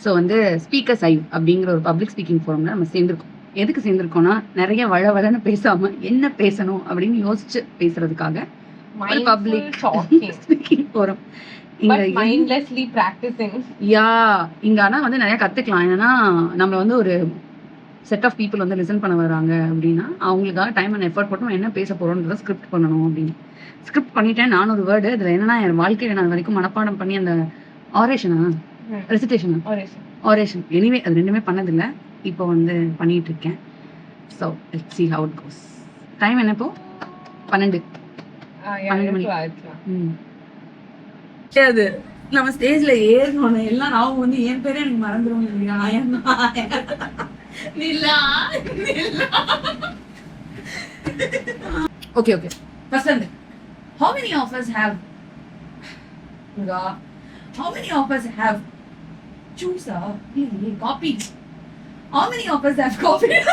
So வந்து speakers I've அப்படிங்கிற ஒரு பப்ளிக் ஸ்பீக்கிங் ஃபோரம்ல நம்ம சேர்ந்துருக்கோம். எதுக்கு சேர்ந்துருக்கோம்னா, நிறைய வளன்னு பேசாம என்ன பேசணும் அப்படின்னு யோசிச்சு பேசுறதுக்காக ஒரு public speaking forum. Mindlessly practising. இங்க ஆனா வந்து நிறைய கத்துக்கலாம். ஏன்னா நம்ம வந்து ஒரு செட் ஆஃப் பீப்புள் வந்து லிசன் பண்ண வராங்க அப்படின்னா, அவங்களுக்காக டைம் அண்ட் எஃபர்ட் போட்டு என்ன பேச போறோம்ன்றத ஸ்கிரிப்ட் பண்ணணும் அப்படின்னு. ஸ்கிரிப்ட் பண்ணிட்டேன் 400 வேர்டு. இதுல என்னன்னா, என் வாழ்க்கையில நான் வரைக்கும் மனப்பாடம் பண்ணி அந்த ஆரேஷன் எனிவே அது ரெண்டுமே பண்ணதில்ல. இப்போ வந்து பண்ணிட்டு இருக்கேன். So let's see how it goes. Time என்ன இப்போ 12 மணி. அது நம்ம ஸ்டேஜ்ல ஏறணும் எல்லாம் நான் வந்து என் பேரே எனக்கு மறந்துடும் இல்லையா? Okay. First one. How many of us have copied? How many of us have copied?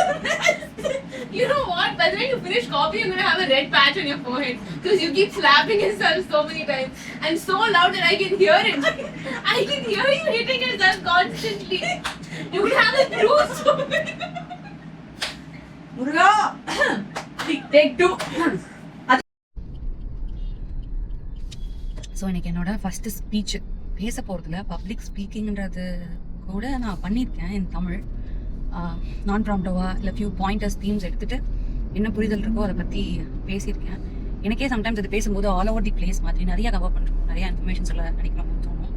You know what? By the time you finish copy, you're gonna have a red patch on your forehead because you keep slapping yourself so many times and so loud that I can hear it. I can hear you hitting yourself constantly. You will have a bruise. Murga, take 2. So இன்னைக்கு என்னோட first speech பேச போகிறதுல public ஸ்பீக்கிங்கிறது கூட நான் பண்ணியிருக்கேன் இன் தமிழ். நான் ப்ராம்ப்டோவா இல்லை few pointers themes எடுத்துகிட்டு என்ன புரிதல் இருக்கோ அதை பற்றி பேசியிருக்கேன். எனக்கே சம்டைம்ஸ் அது பேசும்போது ஆல் ஓவர் தி பிளேஸ் மாதிரி நிறையா கவர் பண்ணுறோம், நிறையா இன்ஃபர்மேஷன் சொல்ல நினைக்கிறோம்னு தோணும்.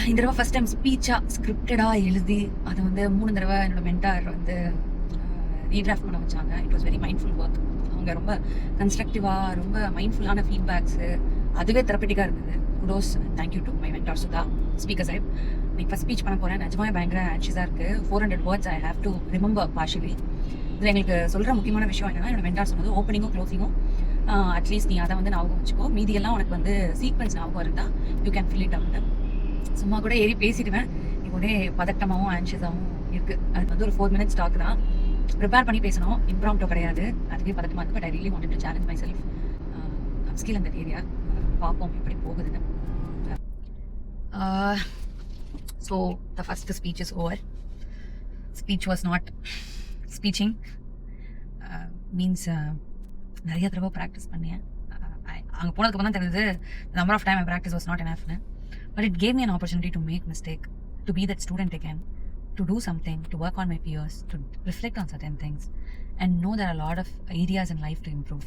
இந்த தடவை ஃபஸ்ட் டைம் ஸ்பீச்சாக ஸ்கிரிப்டடாக எழுதி அதை வந்து 3 தடவை என்னோட மென்டார் வந்து ரீட்ராஃப்ட் பண்ண வச்சாங்க. It was very mindful work. அவங்க ரொம்ப கன்ஸ்ட்ரக்டிவாக ரொம்ப மைண்ட்ஃபுல்லான ஃபீட்பேக்ஸு, அதுவே தெரப்பட்டிக்காக இருந்தது. Kudos, thank you to my mentor Sudha. Speakers I've நீ ஃபஸ்ட் ஸ்பீச் பண்ண போகிறேன். நிஜமாக பயங்கர ஆன்ஷியஸாக இருக்குது. 400 words I have to remember partially. இதில் எங்களுக்கு சொல்கிற முக்கியமான விஷயம் என்னென்னா, என்னோட மென்டார் சொன்னது ஓப்பனிங்கும் க்ளோசிங்கும் அட்லீஸ்ட் நீ அதை வந்து ஞாபகம் வச்சுக்கோ, மீதியெல்லாம் உனக்கு வந்து சீக்வன்ஸ் ஞாபகம் இருந்தால் you can fill it out. சும்மா கூட ஏறி பேசிடுவேன். இப்போதே பதட்டமாகவும் ஆன்ஷியஸாகவும் இருக்குது. அது வந்து ஒரு 4 minutes டாக் தான். ப்ரிப்பேர் பண்ணி பேசணும், இம்ப்ராம்ப்டோ கிடையாது. அதுவே பதட்டமாக இருக்குது. But I really wanted to challenge my self. Upskill அந்த ஏரியா பார்ப்போம் எப்படி போகுதுன்னு. So the first speech is over. Speech was not speeching. Means நிறைய தடவை ப்ராக்டிஸ் பண்ணேன். அங்கே போனதுக்கு தான் தெரியுது number of time I practice was not எனஃப்னு. But it gave me an opportunity to make mistake, to be that student again, to do something, to work on my peers, to reflect on certain things and know there are a lot of areas in life to improve.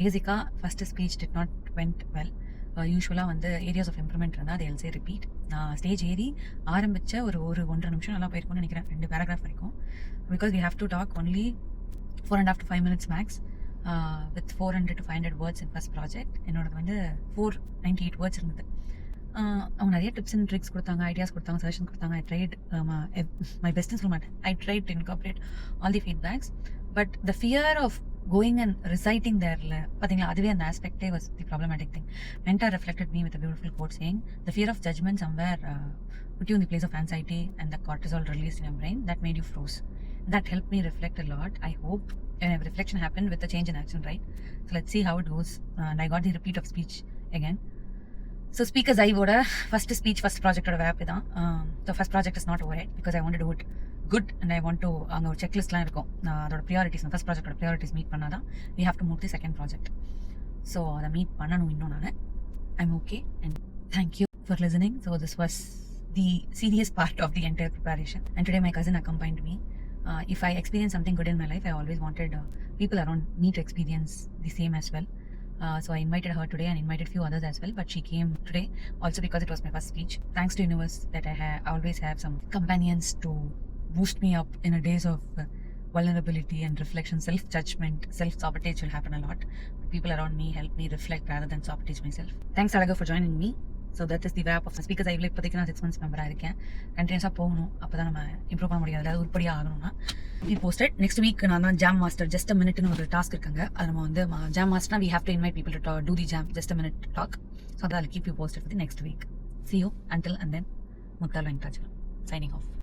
Basically, first speech did not went well. யூஸ்வலாக வந்து areas of improvement இருந்தால் அதை else repeat. நான் stage ஏறி ஆரம்பித்த ஒரு 1.5 நிமிஷம் நல்லா போயிருக்கும்னு நினைக்கிறேன், 2 பேராகிராஃப் வரைக்கும். Because we have to talk only 4.5 to 5 minutes max with 400 to 500 words in first project. என்னோடது வந்து 498 வேர்ட்ஸ் இருந்தது. அவங்க நிறைய டிப்ஸ் அண்ட் ட்ரிக்ஸ் கொடுத்தாங்க, ஐடியாஸ் கொடுத்தாங்க, சஜஷன் கொடுத்தாங்க. ஐ ட்ரைட் மை பெஸ்ட்னு சொல்ல மாட்டேன், I tried to incorporate all the feedbacks. But the fear of going and reciting there, pathingala adhuve and aspect was the problematic thing. Mentor reflected me with a beautiful quote saying, the fear of judgment somewhere put you in the place of anxiety and the cortisol released in your brain that made you froze. That helped me reflect a lot. I hope reflection happened with the change in action, right? So let's see how it goes. And I got the repeat of speech again. So speakers I voda first speech first project oda wrap idan. The first project is not over yet because I want to do it good and I want to அங்கே ஒரு செக்லிஸ்ட்லாம் இருக்கும். அதோட priorities first ப்ராஜெக்டோட priorities meet பண்ணால் தான் we have to move to second project. So அதை meet பண்ணணும் இன்னும் நான். I'm okay and thank you for listening. So this was the serious part of the entire preparation and today my cousin accompanied me. If I experience something good in my life, I always wanted people around me to experience the same as well. So I invited her today and invited few others as well, but she came today also because it was my first speech. Thanks to universe that I always have some companions to boost me up in a days of vulnerability and reflection. Self-judgment, self-sabotage will happen a lot. People around me help me reflect rather than sabotage myself. Thanks Alaga for joining me. So that is the wrap of the speakers. I will இப்போதைக்கு நான் 6 months மெம்பராக இருக்கேன். கண்டினியூஸாக போகணும், அப்போ தான் நம்ம improve பண்ண முடியாது. அதாவது உருப்படியாக ஆகணும்னா பி போஸ்டட். நெக்ஸ்ட் வீக் நான் தான் ஜாம் மாஸ்டர் ஜஸ்ட் அ மினிட்னு ஒரு டாஸ்க் இருக்காங்க. அது நம்ம வந்து jam மாஸ்டர்னா we have to invite people to do the jam just a minute talk. So I'll keep you posted for the next week. See you until and then. Muttal Venkatachalam signing off.